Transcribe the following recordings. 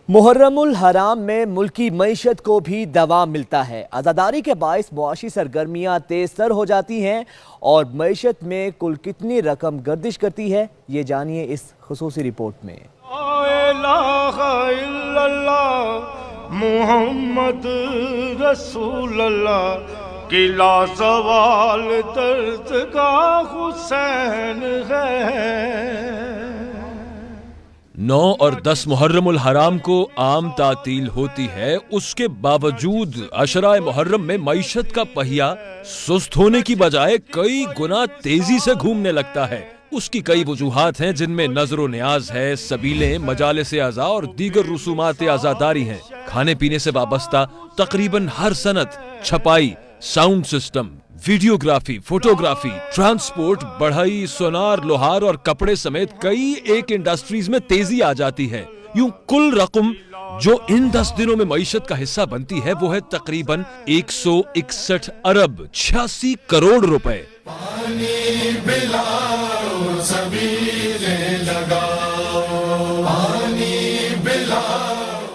محرم الحرام میں ملکی معیشت کو بھی دوام ملتا ہے۔ عزاداری کے باعث معاشی سرگرمیاں تیز تر ہو جاتی ہیں اور معیشت میں کل کتنی رقم گردش کرتی ہے، یہ جانیے اس خصوصی رپورٹ میں۔ لا الہ الا اللہ محمد رسول اللہ کی لازوال درد کا حسین ہے۔ 9 اور 10 محرم الحرام کو عام تعطیل ہوتی ہے، اس کے باوجود عشرہ محرم میں معیشت کا پہیہ سست ہونے کی بجائے کئی گنا تیزی سے گھومنے لگتا ہے۔ اس کی کئی وجوہات ہیں، جن میں نظر و نیاز ہے، سبیلیں، مجالس اعزاء اور دیگر رسومات عزاداری ہیں۔ کھانے پینے سے وابستہ تقریباً ہر صنعت، چھپائی، sound system, videography, photography, transport, بڑھئی، سونار، لوہار اور کپڑے سمیت کئی ایک انڈسٹریز میں تیزی آ جاتی ہے۔ یوں کل رقم جو ان 10 دنوں میں معیشت کا حصہ بنتی ہے وہ ہے تقریباً 161 ارب 86 کروڑ روپے۔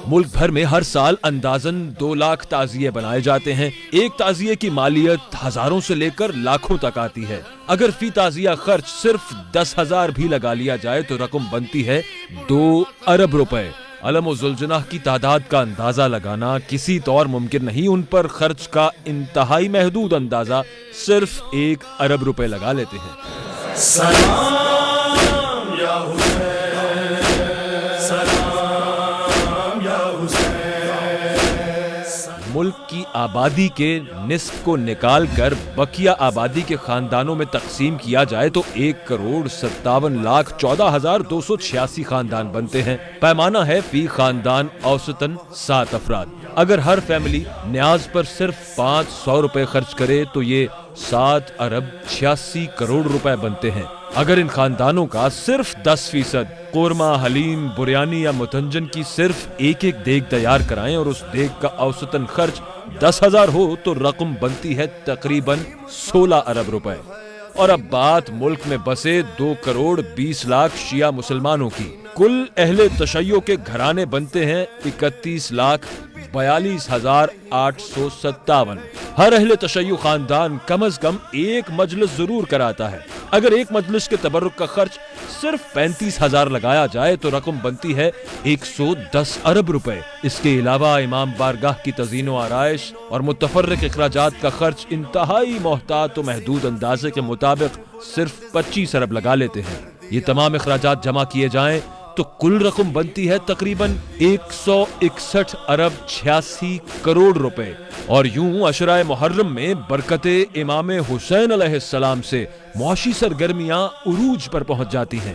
ملک بھر میں ہر سال اندازاً 2 لاکھ تعزیے بنائے جاتے ہیں۔ ایک تعزیے کی مالیت ہزاروں سے لے کر لاکھوں تک آتی ہے۔ اگر فی تعزیہ خرچ صرف 10,000 بھی لگا لیا جائے تو رقم بنتی ہے 2 ارب روپے۔ علم و ذوالجناح کی تعداد کا اندازہ لگانا کسی طور ممکن نہیں، ان پر خرچ کا انتہائی محدود اندازہ صرف 1 ارب روپے لگا لیتے ہیں۔ سلام یا حسین، سلام یا حسین۔ ملک کی آبادی کے نصف کو نکال کر بقیہ آبادی کے خاندانوں میں تقسیم کیا جائے تو 1,57,14,286 خاندان بنتے ہیں۔ پیمانہ ہے فی خاندان اوسطاً 7 افراد۔ اگر ہر فیملی نیاز پر صرف 500 روپے خرچ کرے تو یہ 7 ارب 86 کروڑ روپے بنتے ہیں۔ اگر ان خاندانوں کا صرف 10% قورمہ، حلیم، بریانی یا متنجن کی صرف ایک دیگ تیار کرائیں اور اس دیگ کا اوسطاً خرچ 10,000 ہو تو رقم بنتی ہے تقریباً 16 ارب روپے۔ اور اب بات ملک میں بسے 2 کروڑ 20 لاکھ شیعہ مسلمانوں کی۔ کل اہل تشیع کے گھرانے بنتے ہیں 31,42,857۔ ہر اہل تشیع خاندان کم از کم ایک مجلس ضرور کراتا ہے۔ اگر ایک مجلس کے تبرک کا خرچ صرف 35,000 لگایا جائے تو رقم بنتی ہے 110 ارب روپے۔ اس کے علاوہ امام بارگاہ کی تزئین و آرائش اور متفرق اخراجات کا خرچ انتہائی محتاط و محدود اندازے کے مطابق صرف 25 ارب لگا لیتے ہیں۔ یہ تمام اخراجات جمع کیے جائیں تو کل رقم بنتی ہے تقریباً 161 ارب 86 کروڑ روپے۔ اور یوں عشرہ محرم میں برکت امام حسین علیہ السلام سے معاشی سرگرمیاں عروج پر پہنچ جاتی ہیں۔